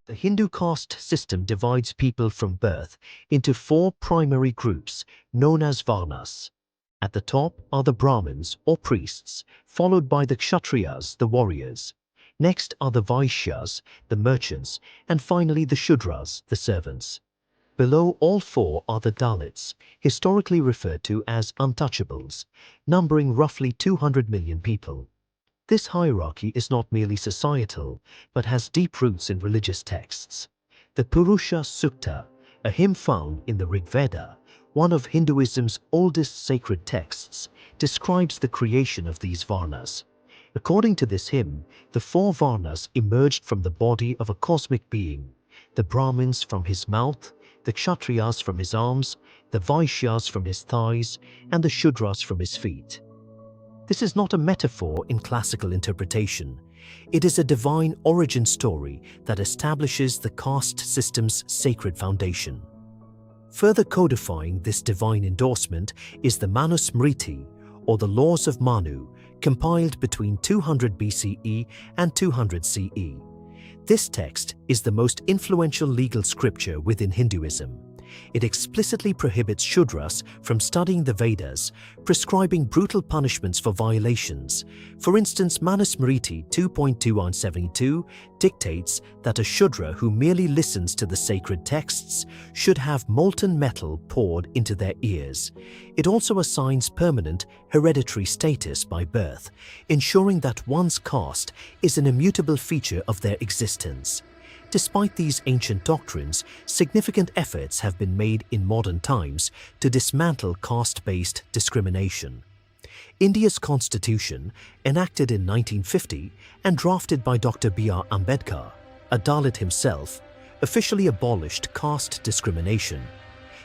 The Hindu caste system divides people from birth into four primary groups known as varnas. At the top are the Brahmins or priests, followed by the Kshatriyas, the warriors. Next are the Vaishyas, the merchants, and finally the Shudras, the servants. Below all four are the Dalits, historically referred to as untouchables, numbering roughly 200 million people. This hierarchy is not merely societal, but has deep roots in religious texts. The Purusha Sukta, a hymn found in the Rigveda, one of Hinduism's oldest sacred texts, describes the creation of these varnas. According to this hymn, the four varnas emerged from the body of a cosmic being, the Brahmins from his mouth, the Kshatriyas from his arms, the Vaishyas from his thighs, and the Shudras from his feet. This is not a metaphor in classical interpretation. It is a divine origin story that establishes the caste system's sacred foundation. Further codifying this divine endorsement is the Manusmriti, or the Laws of Manu, compiled between 200 BCE and 200 CE. This text is the most influential legal scripture within Hinduism. It explicitly prohibits Shudras from studying the Vedas, prescribing brutal punishments for violations. For instance, Manusmriti 2.2172 dictates that a Shudra who merely listens to the sacred texts should have molten metal poured into their ears. It also assigns permanent hereditary status by birth, ensuring that one's caste is an immutable feature of their existence. Despite these ancient doctrines, significant efforts have been made in modern times to dismantle caste-based discrimination. India's constitution, enacted in 1950 and drafted by Dr. B.R. Ambedkar, a Dalit himself, officially abolished caste discrimination.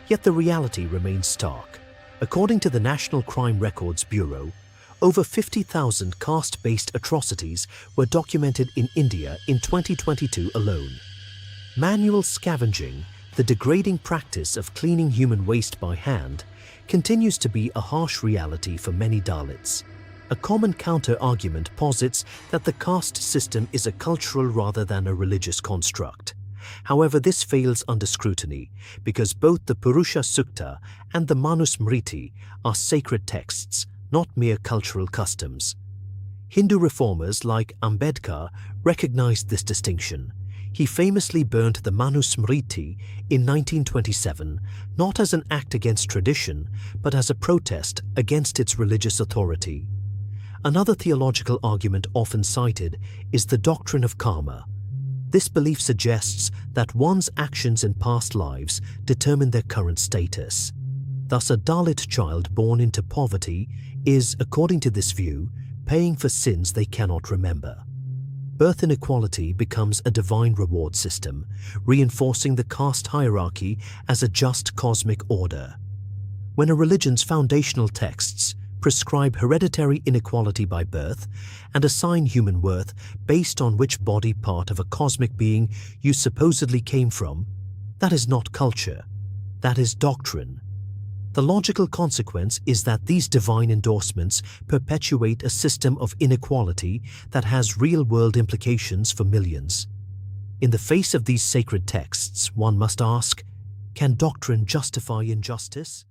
Yet the reality remains stark. According to the National Crime Records Bureau, over 50,000 caste-based atrocities were documented in India in 2022 alone. Manual scavenging, the degrading practice of cleaning human waste by hand, continues to be a harsh reality for many Dalits. A common counter-argument posits that the caste system is a cultural rather than a religious construct. However, this fails under scrutiny because both the Purusha Sukta and the Manusmriti are sacred texts, not mere cultural customs. Hindu reformers like Ambedkar recognized this distinction. He famously burnt the Manusmriti in 1927, not as an act against tradition, but as a protest against its religious authority. Another theological argument often cited is the doctrine of karma. This belief suggests that one's actions in past lives determine their current status. Thus, a Dalit child born into poverty is, according to this view, paying for sins they cannot remember. Birth inequality becomes a divine reward system, reinforcing the caste hierarchy as a just cosmic order. When a religion's foundational texts prescribe hereditary inequality by birth and assign human worth based on which body part of a cosmic being you supposedly came from, that is not culture, that is doctrine. The logical consequence is that these divine endorsements perpetuate a system of inequality that has real-world implications for millions. In the face of these sacred texts, one must ask, can doctrine justify injustice?